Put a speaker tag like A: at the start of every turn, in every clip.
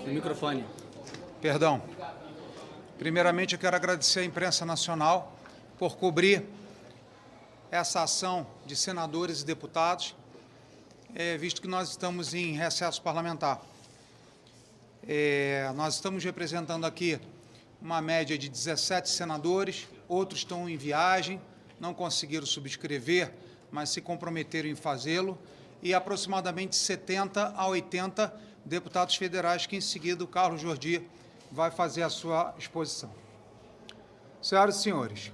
A: O microfone.
B: Perdão. Primeiramente, eu quero agradecer à imprensa nacional por cobrir essa ação de senadores e deputados, visto que nós estamos em recesso parlamentar. Nós estamos representando aqui uma média de 17 senadores, outros estão em viagem, não conseguiram subscrever, mas se comprometeram em fazê-lo, e aproximadamente 70 a 80 deputados federais, que em seguida o Carlos Jordi vai fazer a sua exposição. Senhoras e senhores,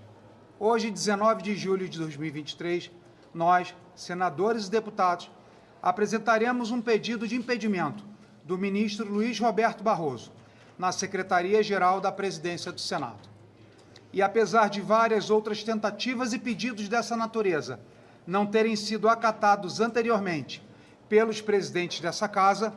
B: hoje, 19 de julho de 2023, nós, senadores e deputados, apresentaremos um pedido de impedimento do ministro Luiz Roberto Barroso, na Secretaria-Geral da Presidência do Senado. E apesar de várias outras tentativas e pedidos dessa natureza não terem sido acatados anteriormente pelos presidentes dessa Casa,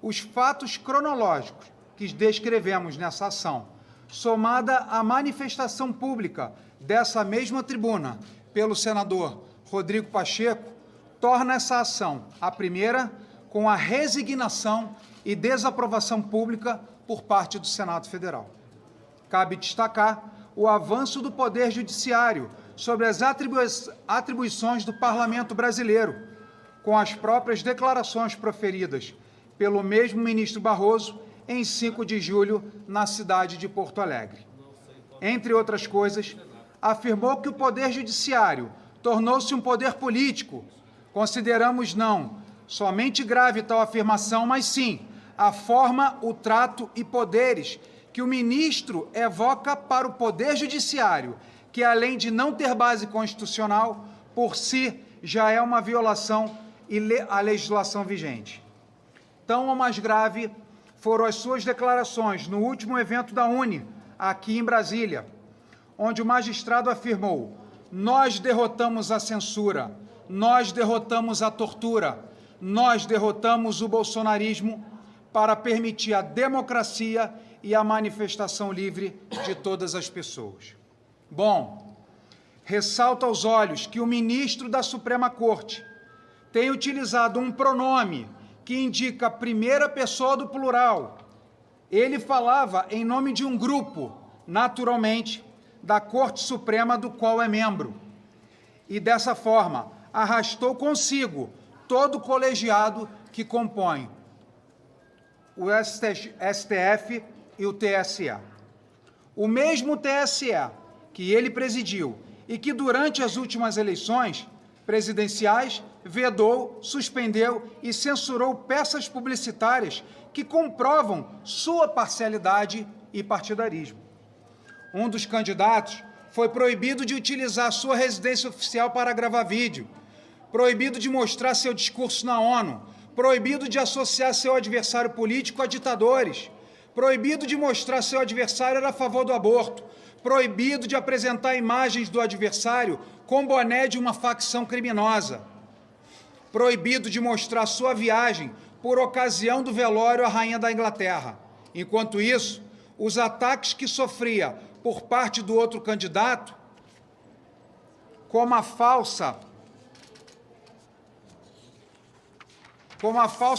B: os fatos cronológicos que descrevemos nessa ação, somada à manifestação pública dessa mesma tribuna pelo senador Rodrigo Pacheco, torna essa ação a primeira com a resignação e desaprovação pública por parte do Senado Federal. Cabe destacar o avanço do Poder Judiciário sobre as atribuições do Parlamento brasileiro, com as próprias declarações proferidas pelo mesmo ministro Barroso em 5 de julho na cidade de Porto Alegre. Entre outras coisas, afirmou que o Poder Judiciário tornou-se um poder político. Consideramos não somente grave tal afirmação, mas sim a forma, o trato e poderes que o ministro evoca para o Poder Judiciário, que, além de não ter base constitucional, por si já é uma violação à legislação vigente. Tão ou mais grave foram as suas declarações no último evento da UNE, aqui em Brasília, onde o magistrado afirmou: nós derrotamos a censura, nós derrotamos a tortura, nós derrotamos o bolsonarismo para permitir a democracia e a manifestação livre de todas as pessoas. Bom, ressalta aos olhos que o ministro da Suprema Corte tem utilizado um pronome que indica a primeira pessoa do plural. Ele falava em nome de um grupo, naturalmente, da Corte Suprema do qual é membro. E, dessa forma, arrastou consigo todo o colegiado que compõe o STF e o TSE. O mesmo TSE que ele presidiu e que, durante as últimas eleições presidenciais, vedou, suspendeu e censurou peças publicitárias que comprovam sua parcialidade e partidarismo. Um dos candidatos foi proibido de utilizar sua residência oficial para gravar vídeo, proibido de mostrar seu discurso na ONU, proibido de associar seu adversário político a ditadores, proibido de mostrar seu adversário era a favor do aborto, proibido de apresentar imagens do adversário com boné de uma facção criminosa, proibido de mostrar sua viagem por ocasião do velório à Rainha da Inglaterra. Enquanto isso, os ataques que sofria por parte do outro candidato, como a falsa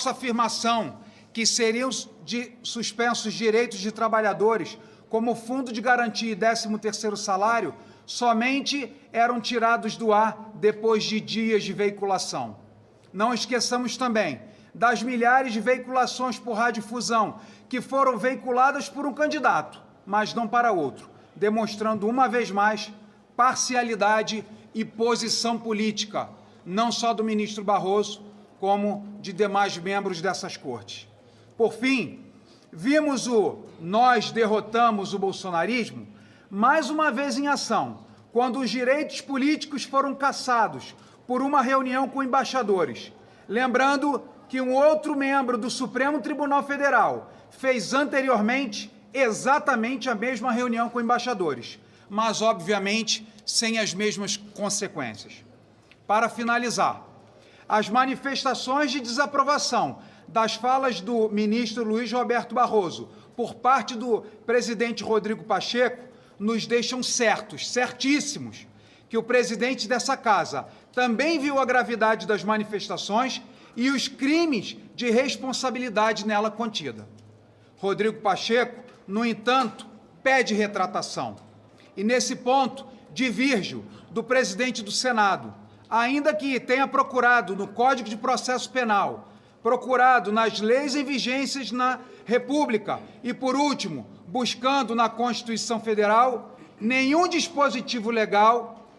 B: afirmação que seriam suspensos direitos de trabalhadores, como o Fundo de Garantia e 13º salário, somente eram tirados do ar depois de dias de veiculação. Não esqueçamos também das milhares de veiculações por radiodifusão que foram veiculadas por um candidato, mas não para outro, demonstrando uma vez mais parcialidade e posição política, não só do ministro Barroso, como de demais membros dessas cortes. Por fim, vimos o "nós derrotamos o bolsonarismo" mais uma vez em ação, quando os direitos políticos foram cassados por uma reunião com embaixadores. Lembrando que um outro membro do Supremo Tribunal Federal fez anteriormente exatamente a mesma reunião com embaixadores, mas, obviamente, sem as mesmas consequências. Para finalizar, as manifestações de desaprovação das falas do ministro Luiz Roberto Barroso por parte do presidente Rodrigo Pacheco nos deixam certíssimos, que o presidente dessa Casa também viu a gravidade das manifestações e os crimes de responsabilidade nela contida. Rodrigo Pacheco, no entanto, pede retratação. E, nesse ponto, divirjo do presidente do Senado, ainda que tenha procurado no Código de Processo Penal, procurado nas leis em vigências na República e, por último, buscando na Constituição Federal, nenhum dispositivo legal,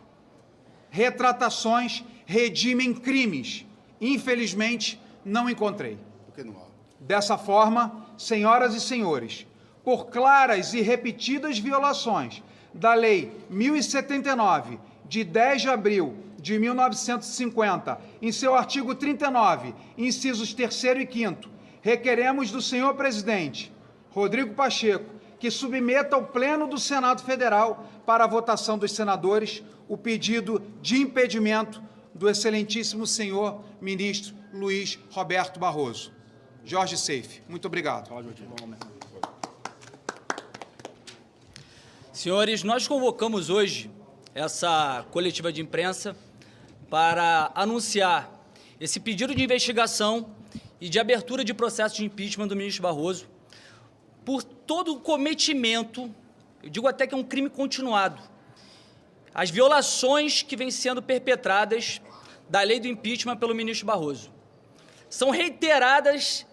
B: retratações redimem crimes. Infelizmente, não encontrei. Dessa forma, senhoras e senhores, por claras e repetidas violações da Lei 1079, de 10 de abril de 1950, em seu artigo 39, incisos 3º e 5º, requeremos do senhor presidente, Rodrigo Pacheco, que submeta ao Pleno do Senado Federal para a votação dos senadores o pedido de impedimento do excelentíssimo senhor ministro Luiz Roberto Barroso. Jorge Seife, muito obrigado.
A: Senhores, nós convocamos hoje essa coletiva de imprensa para anunciar esse pedido de investigação e de abertura de processo de impeachment do ministro Barroso por todo o cometimento, eu digo até que é um crime continuado, as violações que vêm sendo perpetradas da lei do impeachment pelo ministro Barroso. São reiteradas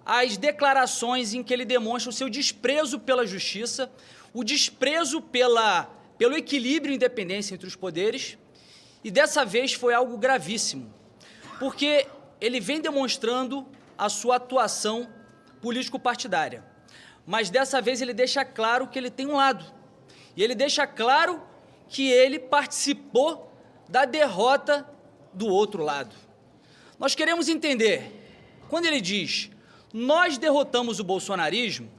A: as declarações em que ele demonstra o seu desprezo pela justiça, o desprezo pelo equilíbrio e independência entre os poderes, e dessa vez foi algo gravíssimo, porque ele vem demonstrando a sua atuação político-partidária, mas dessa vez ele deixa claro que ele tem um lado, e ele deixa claro que ele participou da derrota do outro lado. Nós queremos entender, quando ele diz, nós derrotamos o bolsonarismo,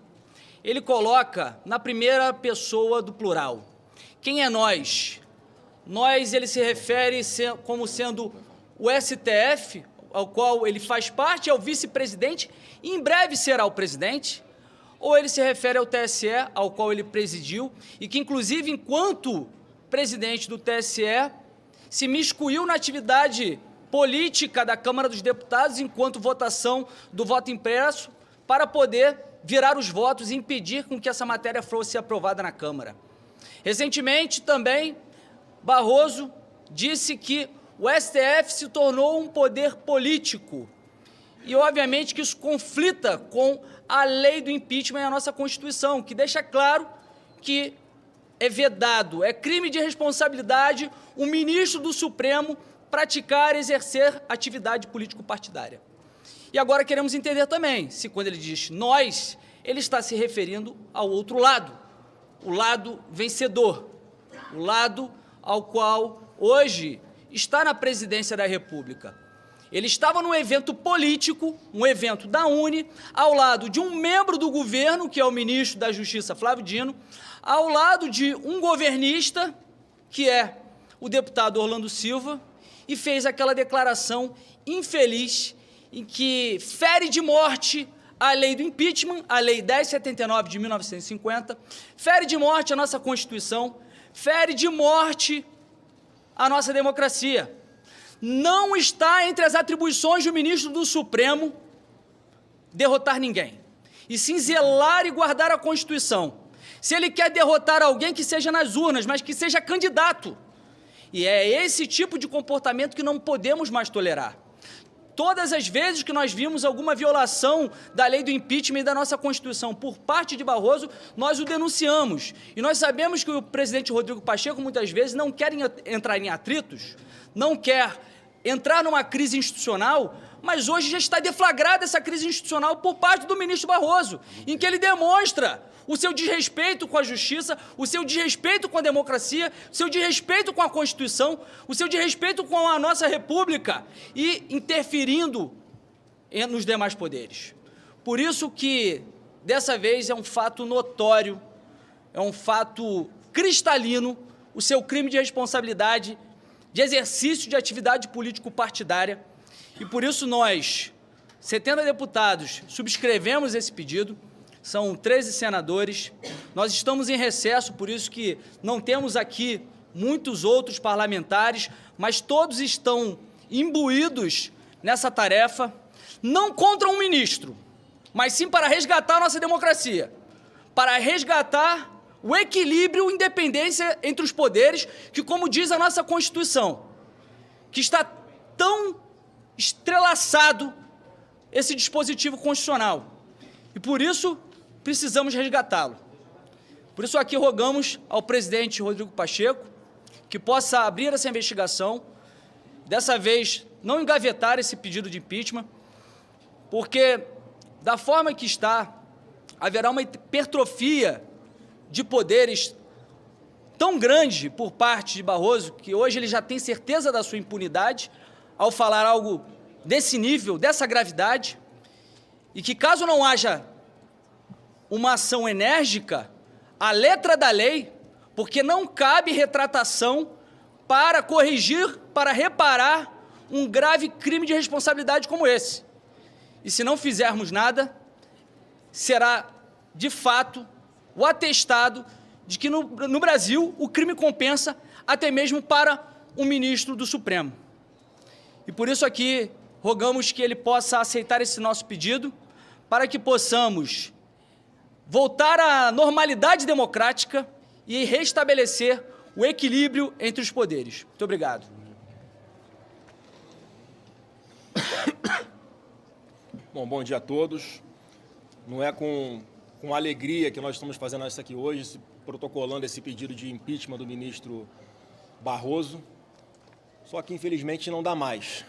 A: ele coloca na primeira pessoa do plural. Quem é nós? Nós, ele se refere como sendo o STF, ao qual ele faz parte, é o vice-presidente, e em breve será o presidente, ou ele se refere ao TSE, ao qual ele presidiu, e que, inclusive, enquanto presidente do TSE, se miscuiu na atividade política da Câmara dos Deputados, enquanto votação do voto impresso, para poder virar os votos e impedir com que essa matéria fosse aprovada na Câmara. Recentemente, também, Barroso disse que o STF se tornou um poder político e, obviamente, que isso conflita com a lei do impeachment e a nossa Constituição, que deixa claro que é vedado, é crime de responsabilidade o ministro do Supremo praticar, exercer atividade político-partidária. E agora queremos entender também, se quando ele diz nós, ele está se referindo ao outro lado, o lado vencedor, o lado ao qual hoje está na presidência da República. Ele estava num evento político, um evento da UNE, ao lado de um membro do governo, que é o ministro da Justiça, Flávio Dino, ao lado de um governista, que é o deputado Orlando Silva, e fez aquela declaração infeliz em que fere de morte a lei do impeachment, a lei 1079 de 1950, fere de morte a nossa Constituição, fere de morte a nossa democracia. Não está entre as atribuições do ministro do Supremo derrotar ninguém, e sim zelar e guardar a Constituição. Se ele quer derrotar alguém, que seja nas urnas, mas que seja candidato. E é esse tipo de comportamento que não podemos mais tolerar. Todas as vezes que nós vimos alguma violação da lei do impeachment e da nossa Constituição por parte de Barroso, nós o denunciamos. E nós sabemos que o presidente Rodrigo Pacheco, muitas vezes, não quer entrar em atritos, não quer entrar numa crise institucional, mas hoje já está deflagrada essa crise institucional por parte do ministro Barroso, em que ele demonstra o seu desrespeito com a justiça, o seu desrespeito com a democracia, o seu desrespeito com a Constituição, o seu desrespeito com a nossa República e interferindo nos demais poderes. Por isso que, dessa vez, é um fato notório, é um fato cristalino, o seu crime de responsabilidade, de exercício de atividade político-partidária, e por isso nós, 70 deputados, subscrevemos esse pedido. São 13 senadores, nós estamos em recesso, por isso que não temos aqui muitos outros parlamentares, mas todos estão imbuídos nessa tarefa, não contra um ministro, mas sim para resgatar a nossa democracia, para resgatar o equilíbrio e independência entre os poderes, que, como diz a nossa Constituição, que está tão estrelaçado esse dispositivo constitucional. E por isso precisamos resgatá-lo. Por isso aqui rogamos ao presidente Rodrigo Pacheco que possa abrir essa investigação, dessa vez não engavetar esse pedido de impeachment, porque da forma que está, haverá uma hipertrofia de poderes tão grande por parte de Barroso, que hoje ele já tem certeza da sua impunidade ao falar algo desse nível, dessa gravidade, e que caso não haja uma ação enérgica, a letra da lei, porque não cabe retratação para corrigir, para reparar um grave crime de responsabilidade como esse. E se não fizermos nada, será, de fato, o atestado de que no Brasil o crime compensa até mesmo para um ministro do Supremo. E por isso aqui rogamos que ele possa aceitar esse nosso pedido para que possamos voltar à normalidade democrática e restabelecer o equilíbrio entre os poderes. Muito obrigado.
C: Bom dia a todos. Não é com alegria que nós estamos fazendo isso aqui hoje, protocolando esse pedido de impeachment do ministro Barroso, só que infelizmente não dá mais.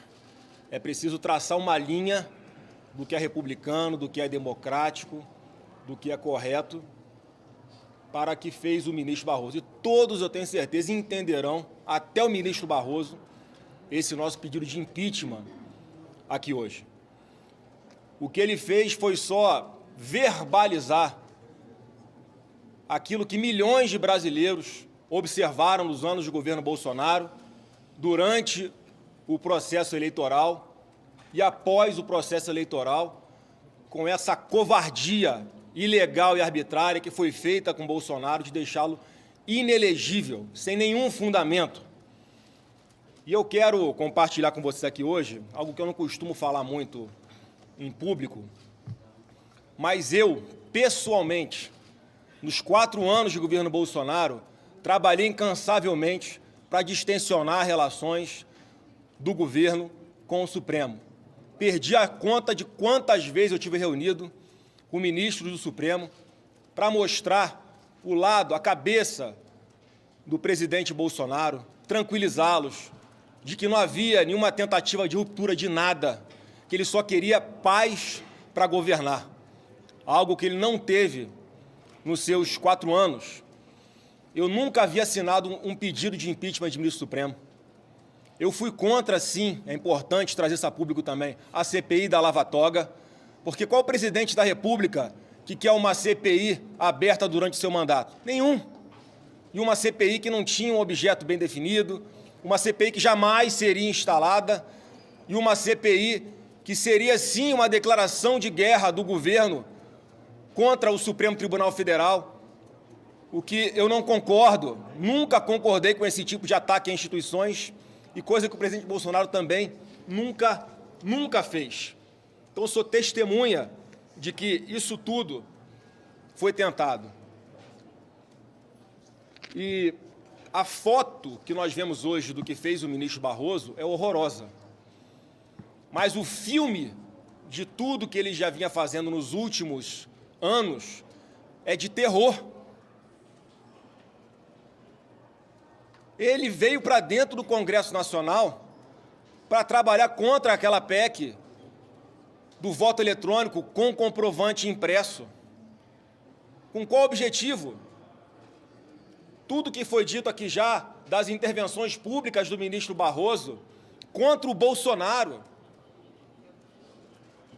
C: É preciso traçar uma linha do que é republicano, do que é democrático, do que é correto, para que fez o ministro Barroso. E todos, eu tenho certeza, entenderão, até o ministro Barroso, esse nosso pedido de impeachment aqui hoje. O que ele fez foi só verbalizar aquilo que milhões de brasileiros observaram nos anos de governo Bolsonaro, durante o processo eleitoral e após o processo eleitoral, com essa covardia ilegal e arbitrária que foi feita com Bolsonaro de deixá-lo inelegível, sem nenhum fundamento. E eu quero compartilhar com vocês aqui hoje algo que eu não costumo falar muito em público, mas eu, pessoalmente, nos 4 anos de governo Bolsonaro, trabalhei incansavelmente para distensionar relações do governo com o Supremo. Perdi a conta de quantas vezes eu tive reunido com ministros do Supremo para mostrar o lado, a cabeça do presidente Bolsonaro, tranquilizá-los de que não havia nenhuma tentativa de ruptura de nada, que ele só queria paz para governar, algo que ele não teve nos seus 4 anos. Eu nunca havia assinado um pedido de impeachment de ministro Supremo. Eu fui contra, sim, é importante trazer isso a público também, a CPI da Lava Toga, porque qual presidente da República que quer uma CPI aberta durante o seu mandato? Nenhum. E uma CPI que não tinha um objeto bem definido, uma CPI que jamais seria instalada, e uma CPI que seria, sim, uma declaração de guerra do governo contra o Supremo Tribunal Federal, o que eu não concordo, nunca concordei com esse tipo de ataque a instituições, e coisa que o presidente Bolsonaro também nunca fez. Então, eu sou testemunha de que isso tudo foi tentado. E a foto que nós vemos hoje do que fez o ministro Barroso é horrorosa. Mas o filme de tudo que ele já vinha fazendo nos últimos anos é de terror. Ele veio para dentro do Congresso Nacional para trabalhar contra aquela PEC do voto eletrônico com comprovante impresso. Com qual objetivo? Tudo que foi dito aqui já das intervenções públicas do ministro Barroso contra o Bolsonaro.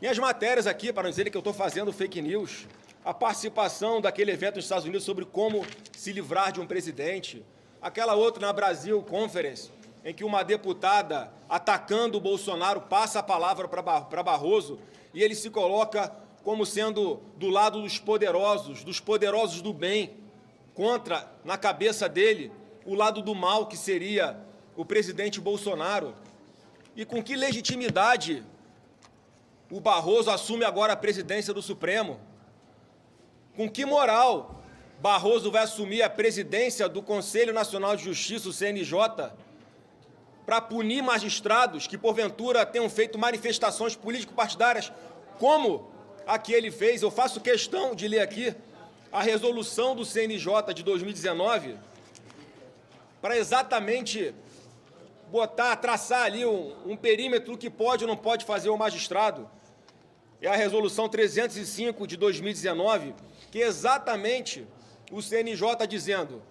C: Minhas matérias aqui, para não dizer que eu estou fazendo fake news, a participação daquele evento nos Estados Unidos sobre como se livrar de um presidente, aquela outra na Brasil Conference, em que uma deputada, atacando o Bolsonaro, passa a palavra para Barroso e ele se coloca como sendo do lado dos poderosos do bem, contra, na cabeça dele, o lado do mal, que seria o presidente Bolsonaro. E com que legitimidade o Barroso assume agora a presidência do Supremo? Com que moral Barroso vai assumir a presidência do Conselho Nacional de Justiça, o CNJ, para punir magistrados que, porventura, tenham feito manifestações político-partidárias, como a que ele fez? Eu faço questão de ler aqui a resolução do CNJ de 2019, para exatamente traçar ali um perímetro que pode ou não pode fazer o magistrado. É a resolução 305 de 2019, que é exatamente o CNJ dizendo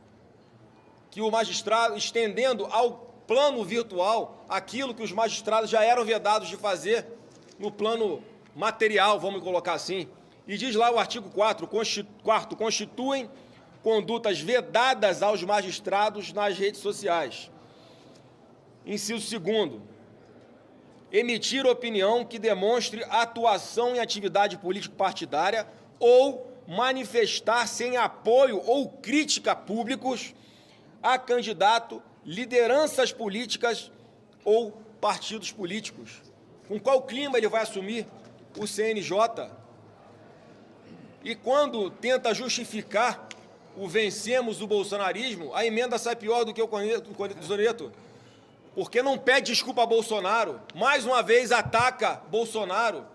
C: que o magistrado, estendendo ao plano virtual aquilo que os magistrados já eram vedados de fazer no plano material, vamos colocar assim. E diz lá o artigo 4º, constituem condutas vedadas aos magistrados nas redes sociais. Inciso 2º, emitir opinião que demonstre atuação em atividade político-partidária ou manifestar-se em apoio ou crítica públicos a candidato, lideranças políticas ou partidos políticos. Com qual clima ele vai assumir o CNJ? E quando tenta justificar o vencemos do bolsonarismo, a emenda sai pior do que o Zoneto, porque não pede desculpa a Bolsonaro, mais uma vez ataca Bolsonaro,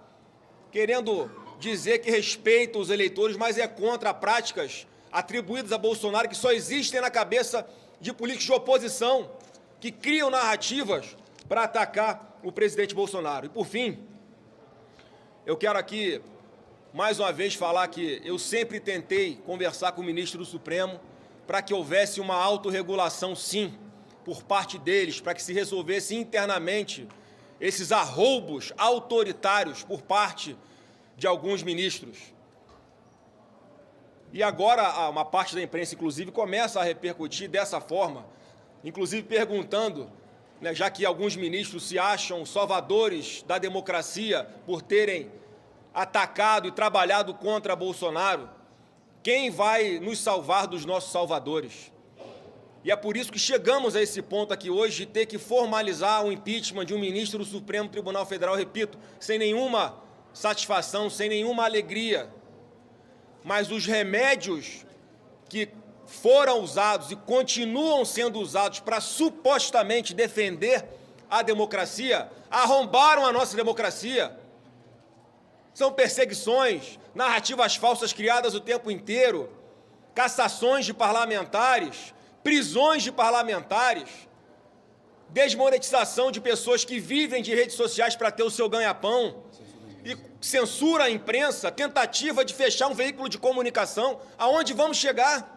C: querendo dizer que respeita os eleitores, mas é contra práticas atribuídas a Bolsonaro que só existem na cabeça de políticos de oposição, que criam narrativas para atacar o presidente Bolsonaro. E, por fim, eu quero aqui, mais uma vez, falar que eu sempre tentei conversar com o ministro do Supremo para que houvesse uma autorregulação, sim, por parte deles, para que se resolvesse internamente esses arroubos autoritários por parte de alguns ministros. E agora uma parte da imprensa, inclusive, começa a repercutir dessa forma, inclusive perguntando, né, já que alguns ministros se acham salvadores da democracia por terem atacado e trabalhado contra Bolsonaro, quem vai nos salvar dos nossos salvadores? E é por isso que chegamos a esse ponto aqui hoje de ter que formalizar o impeachment de um ministro do Supremo Tribunal Federal, repito, sem nenhuma satisfação, sem nenhuma alegria. Mas os remédios que foram usados e continuam sendo usados para supostamente defender a democracia, arrombaram a nossa democracia. São perseguições, narrativas falsas criadas o tempo inteiro, cassações de parlamentares, prisões de parlamentares, desmonetização de pessoas que vivem de redes sociais para ter o seu ganha-pão, e censura à imprensa, tentativa de fechar um veículo de comunicação. Aonde vamos chegar?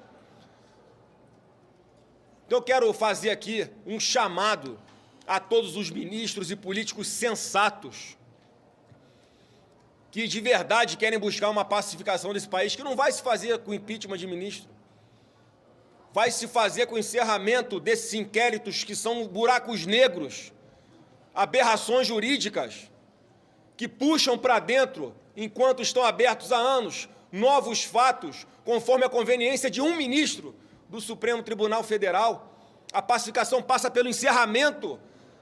C: Então eu quero fazer aqui um chamado a todos os ministros e políticos sensatos que de verdade querem buscar uma pacificação desse país, que não vai se fazer com impeachment de ministro, vai se fazer com o encerramento desses inquéritos que são buracos negros, aberrações jurídicas, que puxam para dentro, enquanto estão abertos há anos, novos fatos, conforme a conveniência de um ministro do Supremo Tribunal Federal. A pacificação passa pelo encerramento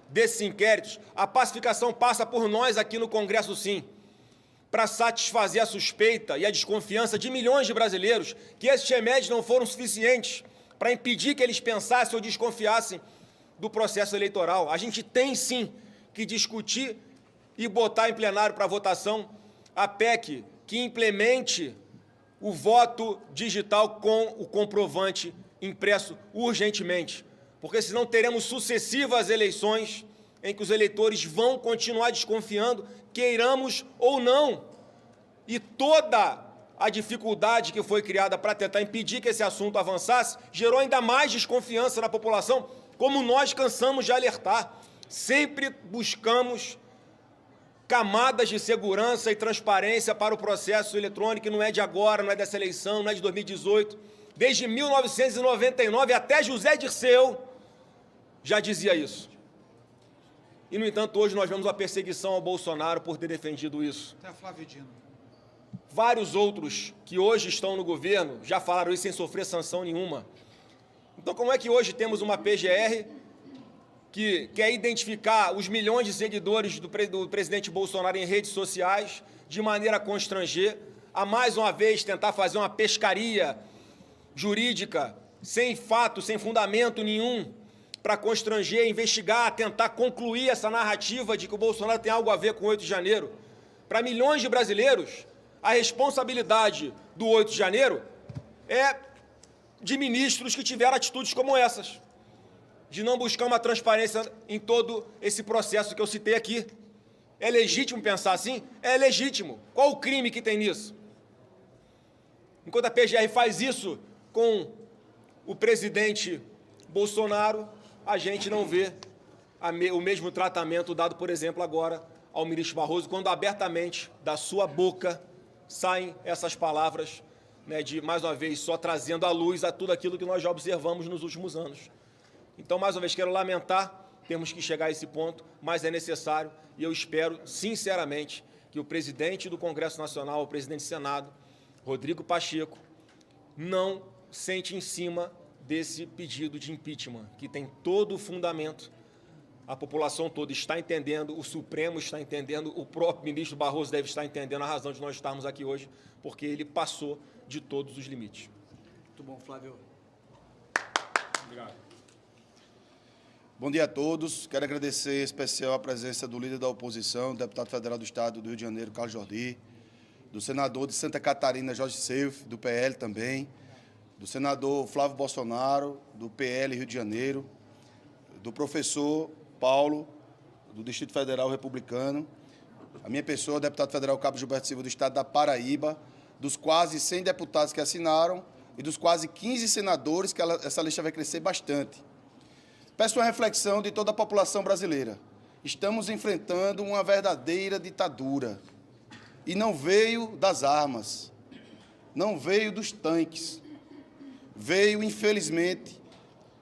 C: desses inquéritos, a pacificação passa por nós aqui no Congresso, sim, para satisfazer a suspeita e a desconfiança de milhões de brasileiros que esses remédios não foram suficientes para impedir que eles pensassem ou desconfiassem do processo eleitoral. A gente tem, sim, que discutir e botar em plenário para votação a PEC que implemente o voto digital com o comprovante impresso urgentemente, porque senão teremos sucessivas eleições em que os eleitores vão continuar desconfiando, queiramos ou não. E toda a dificuldade que foi criada para tentar impedir que esse assunto avançasse gerou ainda mais desconfiança na população, como nós cansamos de alertar. Sempre buscamos camadas de segurança e transparência para o processo eletrônico, que não é de agora, não é dessa eleição, não é de 2018. Desde 1999, até José Dirceu já dizia isso. E, no entanto, hoje nós vemos a perseguição ao Bolsonaro por ter defendido isso.
B: Até a Flávio Dino.
C: Vários outros que hoje estão no governo já falaram isso sem sofrer sanção nenhuma. Então, como é que hoje temos uma PGR que quer identificar os milhões de seguidores do presidente Bolsonaro em redes sociais de maneira a constranger, a mais uma vez tentar fazer uma pescaria jurídica sem fato, sem fundamento nenhum, para constranger, investigar, tentar concluir essa narrativa de que o Bolsonaro tem algo a ver com o 8 de janeiro. Para milhões de brasileiros, a responsabilidade do 8 de janeiro é de ministros que tiveram atitudes como essas, de não buscar uma transparência em todo esse processo que eu citei aqui. É legítimo pensar assim? É legítimo. Qual o crime que tem nisso? Enquanto a PGR faz isso com o presidente Bolsonaro, a gente não vê o mesmo tratamento dado, por exemplo, agora ao ministro Barroso, quando abertamente da sua boca saem essas palavras, né, de, mais uma vez, só trazendo à luz a tudo aquilo que nós já observamos nos últimos anos. Então, mais uma vez, quero lamentar, temos que chegar a esse ponto, mas é necessário, e eu espero, sinceramente, que o presidente do Congresso Nacional, o presidente do Senado, Rodrigo Pacheco, não sente em cima desse pedido de impeachment, que tem todo o fundamento. A população toda está entendendo, o Supremo está entendendo, o próprio ministro Barroso deve estar entendendo a razão de nós estarmos aqui hoje, porque ele passou de todos os limites.
A: Muito bom, Flávio.
C: Obrigado.
D: Bom dia a todos. Quero agradecer em especial a presença do líder da oposição, deputado federal do Estado do Rio de Janeiro, Carlos Jordi, do senador de Santa Catarina, Jorge Seif, do PL também, do senador Flávio Bolsonaro, do PL Rio de Janeiro, do professor Paulo, do Distrito Federal Republicano, a minha pessoa, deputado federal Cabo Gilberto Silva, do Estado da Paraíba, dos quase 100 deputados que assinaram e dos quase 15 senadores, que essa lista vai crescer bastante. Peço uma reflexão de toda a população brasileira. Estamos enfrentando uma verdadeira ditadura. E não veio das armas, não veio dos tanques, veio, infelizmente,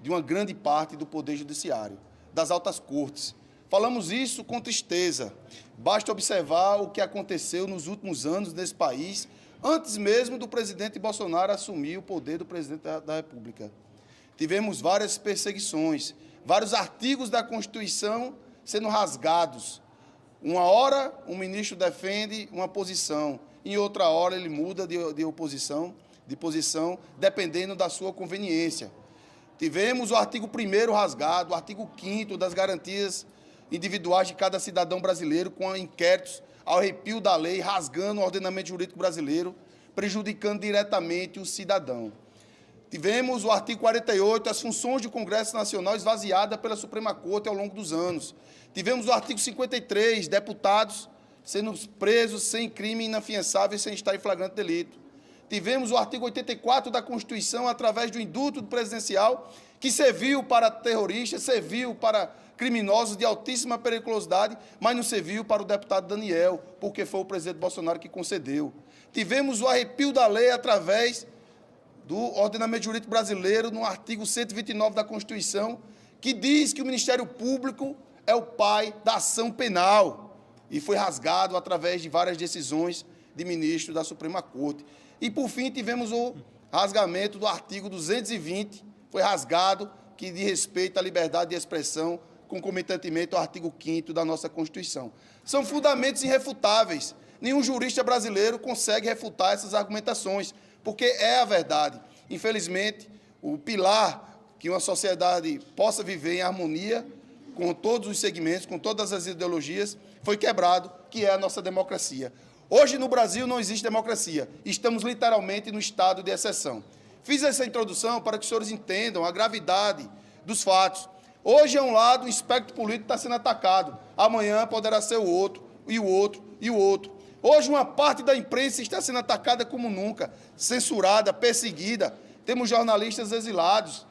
D: de uma grande parte do Poder Judiciário, das altas cortes. Falamos isso com tristeza. Basta observar o que aconteceu nos últimos anos nesse país, antes mesmo do presidente Bolsonaro assumir o poder do presidente da República. Tivemos várias perseguições, vários artigos da Constituição sendo rasgados. Uma hora, um ministro defende uma posição, em outra hora ele muda de posição, dependendo da sua conveniência. Tivemos o artigo 1º rasgado, o artigo 5º das garantias individuais de cada cidadão brasileiro, com inquéritos ao arrepio da lei, rasgando o ordenamento jurídico brasileiro, prejudicando diretamente o cidadão. Tivemos o artigo 48, as funções do Congresso Nacional esvaziadas pela Suprema Corte ao longo dos anos. Tivemos o artigo 53, deputados sendo presos sem crime inafiançável e sem estar em flagrante delito. Tivemos o artigo 84 da Constituição, através do indulto presidencial, que serviu para terroristas, serviu para criminosos de altíssima periculosidade, mas não serviu para o deputado Daniel, porque foi o presidente Bolsonaro que concedeu. Tivemos o arrepio da lei através do ordenamento jurídico brasileiro, no artigo 129 da Constituição, que diz que o Ministério Público é o pai da ação penal, e foi rasgado através de várias decisões de ministros da Suprema Corte. E, por fim, tivemos o rasgamento do artigo 220, foi rasgado, que diz respeito à liberdade de expressão, concomitantemente ao artigo 5º da nossa Constituição. São fundamentos irrefutáveis. Nenhum jurista brasileiro consegue refutar essas argumentações, porque é a verdade. Infelizmente, o pilar que uma sociedade possa viver em harmonia com todos os segmentos, com todas as ideologias, foi quebrado, que é a nossa democracia. Hoje, no Brasil, não existe democracia. Estamos literalmente no estado de exceção. Fiz essa introdução para que os senhores entendam a gravidade dos fatos. Hoje, é um lado, o espectro político está sendo atacado. Amanhã poderá ser o outro, e o outro, e o outro. Hoje, uma parte da imprensa está sendo atacada como nunca, censurada, perseguida. Temos jornalistas exilados,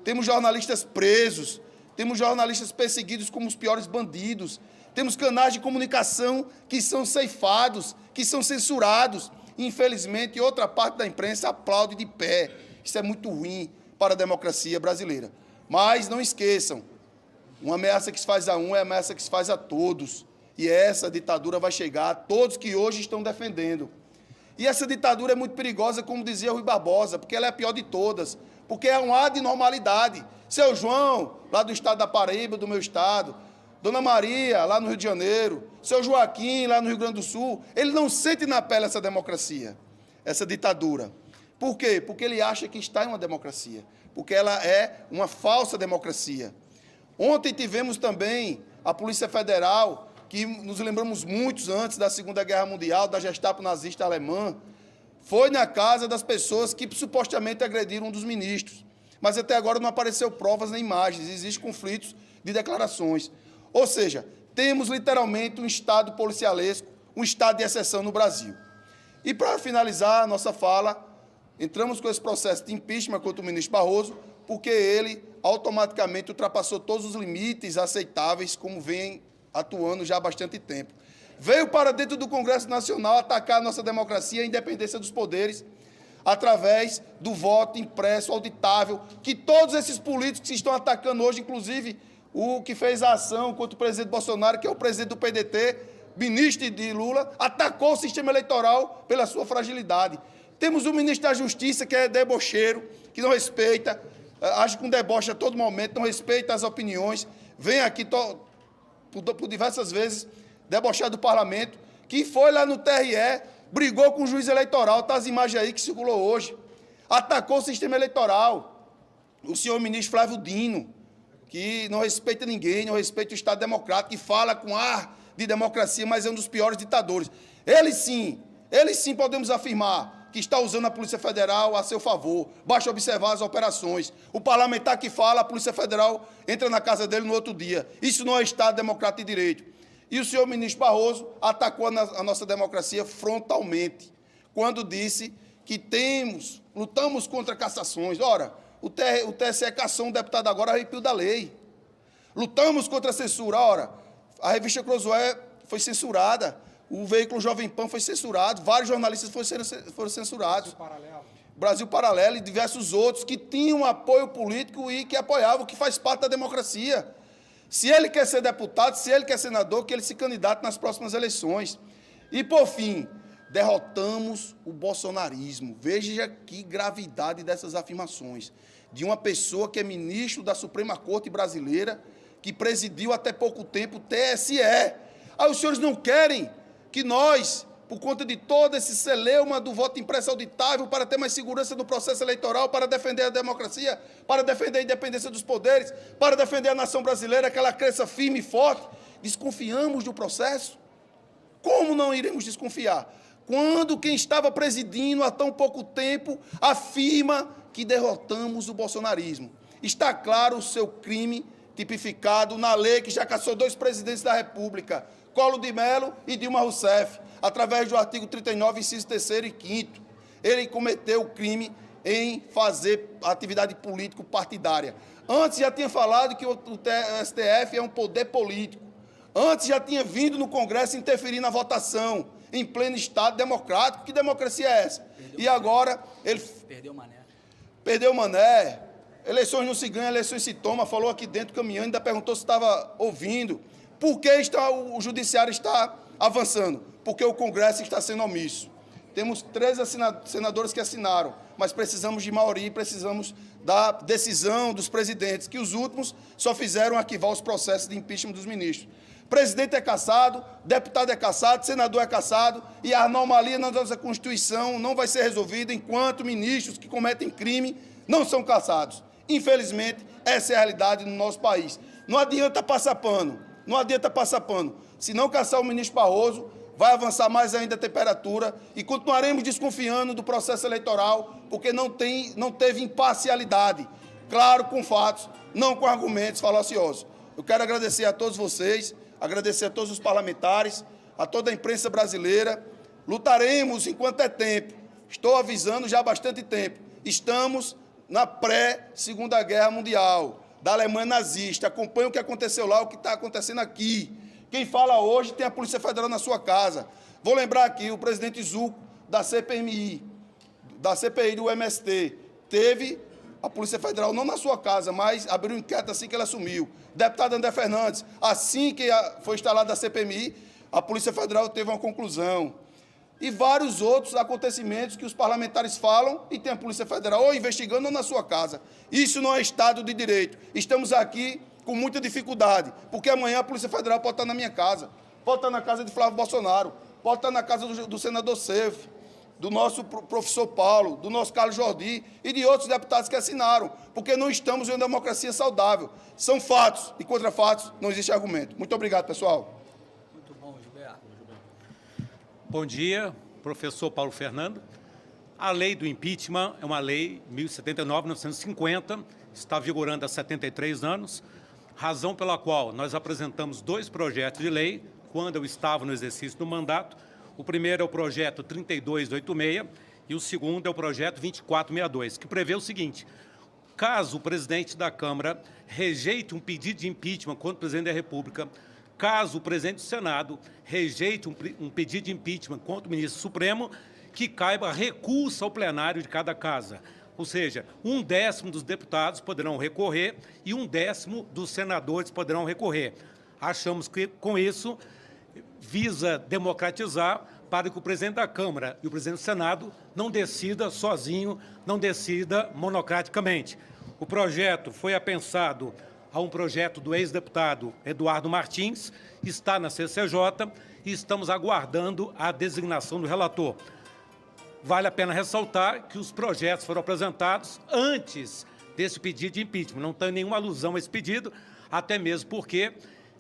D: temos jornalistas presos, temos jornalistas perseguidos como os piores bandidos, temos canais de comunicação que são ceifados, que são censurados. Infelizmente, outra parte da imprensa aplaude de pé. Isso é muito ruim para a democracia brasileira. Mas não esqueçam, uma ameaça que se faz a um é ameaça que se faz a todos. E essa ditadura vai chegar a todos que hoje estão defendendo. E essa ditadura é muito perigosa, como dizia Rui Barbosa, porque ela é a pior de todas, porque é um ar de normalidade. Seu João, lá do estado da Paraíba, do meu estado, Dona Maria, lá no Rio de Janeiro, seu Joaquim, lá no Rio Grande do Sul, ele não sente na pele essa democracia, essa ditadura. Por quê? Porque ele acha que está em uma democracia, porque ela é uma falsa democracia. Ontem tivemos também a Polícia Federal, que nos lembramos muitos antes da Segunda Guerra Mundial, da Gestapo nazista alemã, foi na casa das pessoas que supostamente agrediram um dos ministros. Mas até agora não apareceu provas nem imagens, existem conflitos de declarações. Ou seja, temos literalmente um estado policialesco, um estado de exceção no Brasil. E para finalizar a nossa fala, entramos com esse processo de impeachment contra o ministro Barroso, porque ele automaticamente ultrapassou todos os limites aceitáveis, como vem atuando já há bastante tempo. Veio para dentro do Congresso Nacional atacar a nossa democracia e a independência dos poderes através do voto impresso, auditável, que todos esses políticos que estão atacando hoje, inclusive o que fez a ação contra o presidente Bolsonaro, que é o presidente do PDT, ministro de Lula, atacou o sistema eleitoral pela sua fragilidade. Temos o ministro da Justiça, que é debocheiro, que não respeita, age com deboche a todo momento, não respeita as opiniões, vem aqui por diversas vezes debochar do parlamento, que foi lá no TRE, brigou com o juiz eleitoral, está as imagens aí que circulou hoje, atacou o sistema eleitoral. O senhor ministro Flávio Dino, que não respeita ninguém, não respeita o Estado democrático, que fala com ar de democracia, mas é um dos piores ditadores. Ele sim podemos afirmar que está usando a Polícia Federal a seu favor. Basta observar as operações. O parlamentar que fala, a Polícia Federal entra na casa dele no outro dia. Isso não é Estado democrático de direito. E o senhor ministro Barroso atacou a nossa democracia frontalmente, quando disse que lutamos contra cassações. Ora, o TSE cassou um deputado agora a arrepio da lei. Lutamos contra a censura. Ora, a revista Clozoé foi censurada, o veículo Jovem Pan foi censurado, vários jornalistas foram censurados. Brasil Paralelo e diversos outros que tinham apoio político e que apoiavam, que faz parte da democracia. Se ele quer ser deputado, se ele quer senador, que ele se candidate nas próximas eleições. E, por fim, derrotamos o bolsonarismo. Veja que gravidade dessas afirmações. De uma pessoa que é ministro da Suprema Corte Brasileira, que presidiu até pouco tempo o TSE. Aí os senhores não querem que nós, por conta de todo esse celeuma do voto impresso auditável, para ter mais segurança no processo eleitoral, para defender a democracia, para defender a independência dos poderes, para defender a nação brasileira, que ela cresça firme e forte, desconfiamos do processo? Como não iremos desconfiar? Quando quem estava presidindo há tão pouco tempo afirma que derrotamos o bolsonarismo. Está claro o seu crime tipificado na lei que já cassou 2 presidentes da República, Collor de Mello e Dilma Rousseff, através do artigo 39, inciso 3º e 5º. Ele cometeu o crime em fazer atividade político-partidária. Antes já tinha falado que o STF é um poder político. Antes já tinha vindo no Congresso interferir na votação, em pleno Estado democrático. Que democracia é essa? E agora ele...
A: Perdeu o mané.
D: Perdeu o mané. Eleições não se ganha, eleições se toma. Falou aqui dentro, caminhando, ainda perguntou se estava ouvindo. Por que o judiciário está avançando? Porque o Congresso está sendo omisso. Temos 13 senadores que assinaram, mas precisamos de maioria, precisamos da decisão dos presidentes, que os últimos só fizeram arquivar os processos de impeachment dos ministros. Presidente é cassado, deputado é cassado, senador é cassado, e a anomalia na nossa Constituição não vai ser resolvida enquanto ministros que cometem crime não são cassados. Infelizmente, essa é a realidade no nosso país. Não adianta passar pano. Não adianta passar pano. Se não caçar o ministro Barroso, vai avançar mais ainda a temperatura e continuaremos desconfiando do processo eleitoral, porque não teve imparcialidade. Claro, com fatos, não com argumentos falaciosos. Eu quero agradecer a todos vocês, agradecer a todos os parlamentares, a toda a imprensa brasileira. Lutaremos enquanto é tempo. Estou avisando já há bastante tempo. Estamos na pré-Segunda Guerra Mundial, da Alemanha nazista. Acompanhe o que aconteceu lá, o que está acontecendo aqui. Quem fala hoje tem a Polícia Federal na sua casa. Vou lembrar aqui, o presidente Zucco, da CPMI, da CPI do MST, teve a Polícia Federal, não na sua casa, mas abriu um inquérito assim que ele assumiu. Deputado André Fernandes, assim que foi instalada a CPMI, a Polícia Federal teve uma conclusão. e vários outros acontecimentos que os parlamentares falam e tem a Polícia Federal ou investigando ou na sua casa. Isso não é Estado de Direito. Estamos aqui com muita dificuldade, porque amanhã a Polícia Federal pode estar na minha casa, pode estar na casa de Flávio Bolsonaro, pode estar na casa do senador Seif, do nosso professor Paulo, do nosso Carlos Jordi e de outros deputados que assinaram, porque não estamos em uma democracia saudável. São fatos, e contra fatos não existe argumento. Muito obrigado, pessoal.
A: Muito bom, Gilberto.
E: Bom dia, professor Paulo Fernando. A lei do impeachment é uma lei 1079/1950, está vigorando há 73 anos, razão pela qual nós apresentamos 2 projetos de lei quando eu estava no exercício do mandato. O primeiro é o projeto 3286 e o segundo é o projeto 2462, que prevê o seguinte: caso o presidente da Câmara rejeite um pedido de impeachment contra o presidente da República, caso o presidente do Senado rejeite um pedido de impeachment contra o ministro Supremo, que caiba recurso ao plenário de cada casa. Ou seja, 1/10 dos deputados poderão recorrer e 1/10 dos senadores poderão recorrer. Achamos que, com isso, visa democratizar para que o presidente da Câmara e o presidente do Senado não decida sozinho, não decida monocraticamente. O projeto foi apensado a um projeto do ex-deputado Eduardo Martins, está na CCJ e estamos aguardando a designação do relator. Vale a pena ressaltar que os projetos foram apresentados antes desse pedido de impeachment. Não tem nenhuma alusão a esse pedido, até mesmo porque,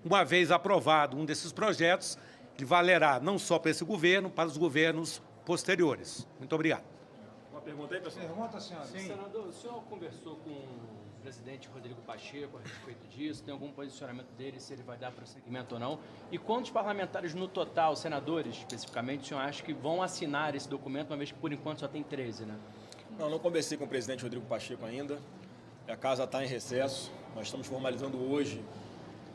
E: uma vez aprovado um desses projetos, ele valerá não só para esse governo, para os governos posteriores. Muito obrigado.
C: Uma pergunta aí, pessoal?
B: Pergunta, senhora.
F: Senador, o senhor conversou com o presidente Rodrigo Pacheco a respeito disso? Tem algum posicionamento dele, se ele vai dar prosseguimento ou não? E quantos parlamentares no total, senadores especificamente, o senhor acha que vão assinar esse documento, uma vez que por enquanto só tem 13, né?
C: Não conversei com o presidente Rodrigo Pacheco ainda. A casa está em recesso. Nós estamos formalizando hoje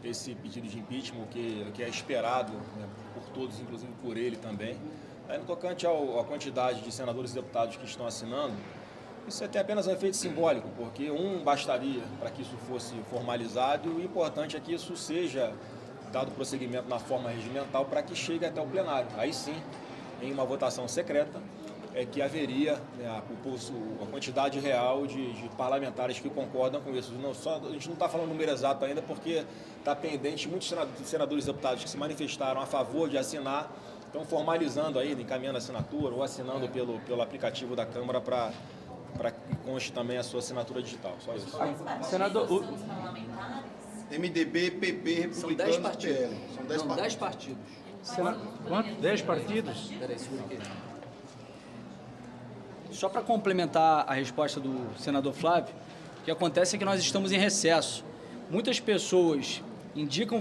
C: esse pedido de impeachment, que é esperado, né, por todos, inclusive por ele também. Aí, no tocante à quantidade de senadores e deputados que estão assinando, isso tem apenas um efeito simbólico, porque bastaria para que isso fosse formalizado, e o importante é que isso seja dado prosseguimento na forma regimental para que chegue até o plenário. Aí sim, em uma votação secreta, é que haveria, né, a quantidade real de parlamentares que concordam com isso. A gente não está falando o número exato ainda, porque está pendente, muitos senadores e deputados que se manifestaram a favor de assinar, estão formalizando ainda, encaminhando a assinatura ou assinando pelo aplicativo da Câmara para que conste também a sua assinatura digital. Só isso.
F: Senador,
D: MDB, PP,
A: São 10
D: Republicanos,
A: partidos.
D: PL. São 10
A: Não, 10
D: partidos.
A: partidos.
G: Quanto? 10 partidos?
A: Peraí, segura aqui. Só para complementar a resposta do senador Flávio, o que acontece é que nós estamos em recesso. Muitas pessoas indicam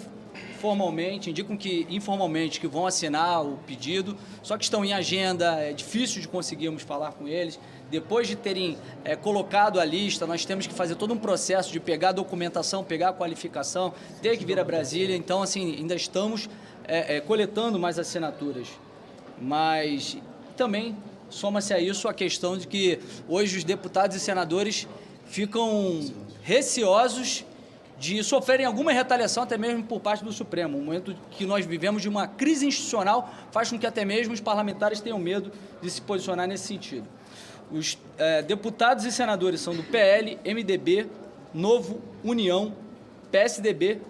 A: informalmente que vão assinar o pedido, só que estão em agenda, é difícil de conseguirmos falar com eles. Depois de terem colocado a lista, nós temos que fazer todo um processo de pegar a documentação, pegar a qualificação, ter que vir a Brasília. Então, assim, ainda estamos coletando mais assinaturas. Mas também soma-se a isso a questão de que hoje os deputados e senadores ficam receosos de sofrerem alguma retaliação, até mesmo por parte do Supremo. O momento que nós vivemos de uma crise institucional faz com que até mesmo os parlamentares tenham medo de se posicionar nesse sentido. Os deputados e senadores são do PL, MDB, Novo, União, PSDB,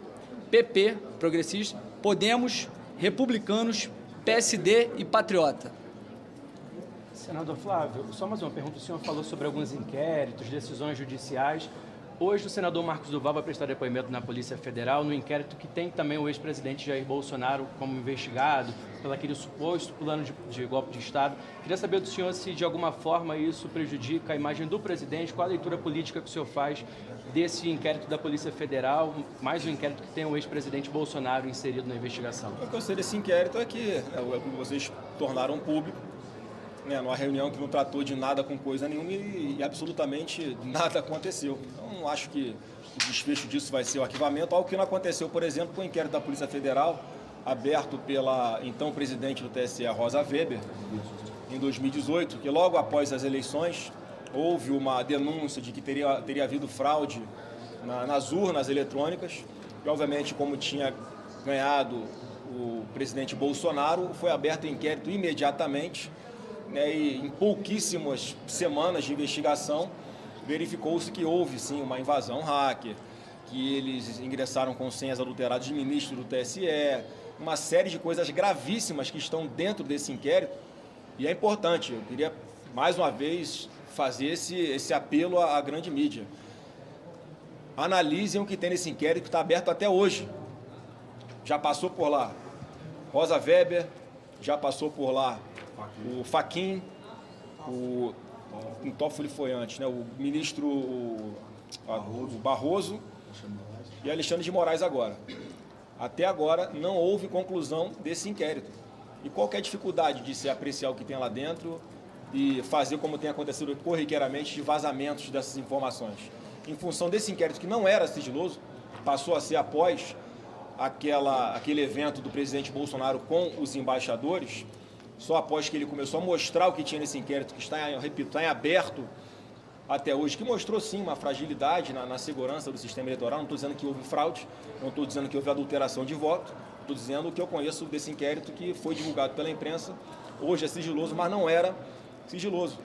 A: PP, Progressista, Podemos, Republicanos, PSD e Patriota.
F: senador Flávio, só mais uma pergunta. O senhor falou sobre alguns inquéritos, decisões judiciais. Hoje o senador Marcos Duval vai prestar depoimento na Polícia Federal no inquérito que tem também o ex-presidente Jair Bolsonaro como investigado pelo aquele suposto plano de golpe de Estado. Queria saber do senhor se de alguma forma isso prejudica a imagem do presidente, qual a leitura política que o senhor faz desse inquérito da Polícia Federal, mais um inquérito que tem o ex-presidente Bolsonaro inserido na investigação.
C: O que eu sei desse inquérito é que vocês tornaram público, né, numa reunião que não tratou de nada com coisa nenhuma e absolutamente nada aconteceu. Então, não acho que o desfecho disso vai ser o arquivamento, algo que não aconteceu, por exemplo, com o inquérito da Polícia Federal, aberto pela então presidente do TSE, Rosa Weber, em 2018, que logo após as eleições houve uma denúncia de que teria havido fraude nas urnas eletrônicas, e obviamente como tinha ganhado o presidente Bolsonaro, foi aberto o inquérito imediatamente, né, e em pouquíssimas semanas de investigação verificou-se que houve sim uma invasão hacker, que eles ingressaram com senhas adulteradas de ministro do TSE, uma série de coisas gravíssimas que estão dentro desse inquérito. E é importante, eu queria mais uma vez fazer esse apelo à grande mídia. Analisem o que tem nesse inquérito que está aberto até hoje. Já passou por lá Rosa Weber, já passou por lá o Fachin, o Toffoli foi antes, né? O ministro o Barroso e Alexandre de Moraes agora. Até agora não houve conclusão desse inquérito. E qual que é a dificuldade de se apreciar o que tem lá dentro e fazer como tem acontecido corriqueiramente de vazamentos dessas informações? Em função desse inquérito que não era sigiloso, passou a ser após aquele evento do presidente Bolsonaro com os embaixadores, só após que ele começou a mostrar o que tinha nesse inquérito, que está em aberto até hoje, que mostrou sim uma fragilidade na segurança do sistema eleitoral. Não estou dizendo que houve fraude, não estou dizendo que houve adulteração de voto, estou dizendo o que eu conheço desse inquérito que foi divulgado pela imprensa. Hoje é sigiloso, mas não era sigiloso.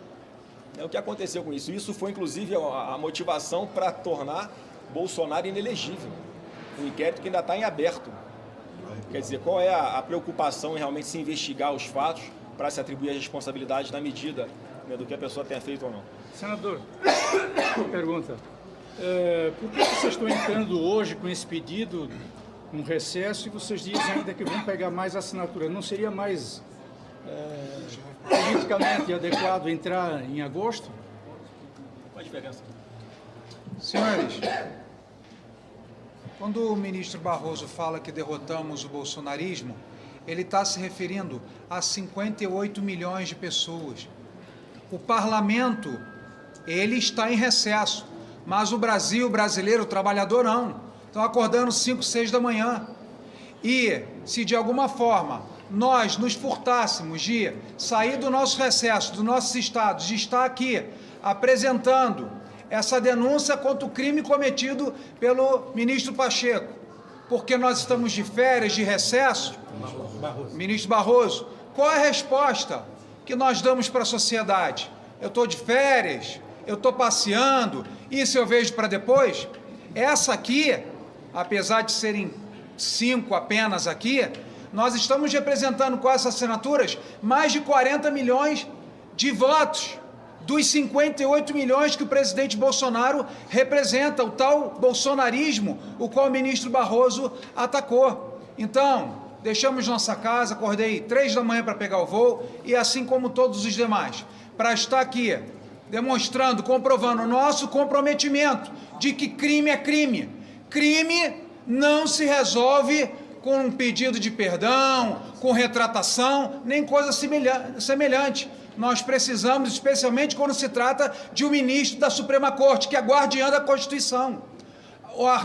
C: É o que aconteceu com isso. Isso foi, inclusive, a motivação para tornar Bolsonaro inelegível. Um inquérito que ainda está em aberto. Quer dizer, qual é a preocupação em realmente se investigar os fatos para se atribuir as responsabilidades na medida, né, do que a pessoa tenha feito ou não?
G: Senador, pergunta. Por que vocês estão entrando hoje com esse pedido, um recesso, e vocês dizem ainda que vão pegar mais assinatura? Não seria mais politicamente adequado entrar em agosto?
C: Qual a diferença?
B: Senhores, quando o ministro Barroso fala que derrotamos o bolsonarismo, ele está se referindo a 58 milhões de pessoas. O parlamento, ele está em recesso, mas o Brasil, o brasileiro, o trabalhador não. Estão acordando 5, 6 da manhã. E se de alguma forma nós nos furtássemos de sair do nosso recesso, dos nossos estados, de estar aqui apresentando essa denúncia contra o crime cometido pelo ministro Pacheco, porque nós estamos de férias, de recesso, ministro Barroso, qual é a resposta que nós damos para a sociedade? Eu estou de férias, eu estou passeando, isso eu vejo para depois? Essa aqui, apesar de serem 5 apenas aqui, nós estamos representando com essas assinaturas mais de 40 milhões de votos, dos 58 milhões que o presidente Bolsonaro representa, o tal bolsonarismo, o qual o ministro Barroso atacou. Então, deixamos nossa casa, acordei 3 da manhã para pegar o voo, e assim como todos os demais, para estar aqui, demonstrando, comprovando o nosso comprometimento de que crime é crime. Crime não se resolve com um pedido de perdão, com retratação, nem coisa semelhante. Nós precisamos, especialmente quando se trata de um ministro da Suprema Corte, que é guardiã da Constituição.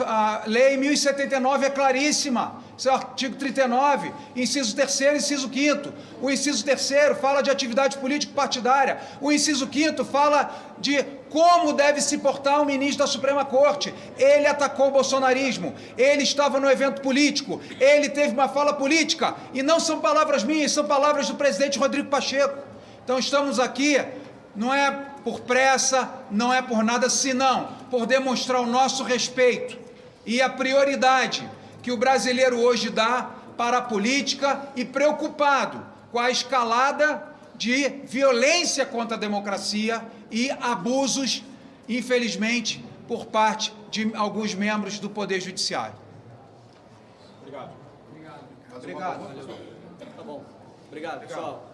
B: A Lei 1079 é claríssima, seu artigo 39, inciso 3º, inciso 5º. O inciso 3º fala de atividade político-partidária. O inciso 5º fala de como deve se portar um ministro da Suprema Corte. Ele atacou o bolsonarismo, ele estava no evento político, ele teve uma fala política, e não são palavras minhas, são palavras do presidente Rodrigo Pacheco. Então estamos aqui, não é por pressa, não é por nada, senão por demonstrar o nosso respeito e a prioridade que o brasileiro hoje dá para a política, e preocupado com a escalada de violência contra a democracia e abusos, infelizmente, por parte de alguns membros do Poder Judiciário.
C: Obrigado.
B: Obrigado.
A: Tá bom. Obrigado, pessoal.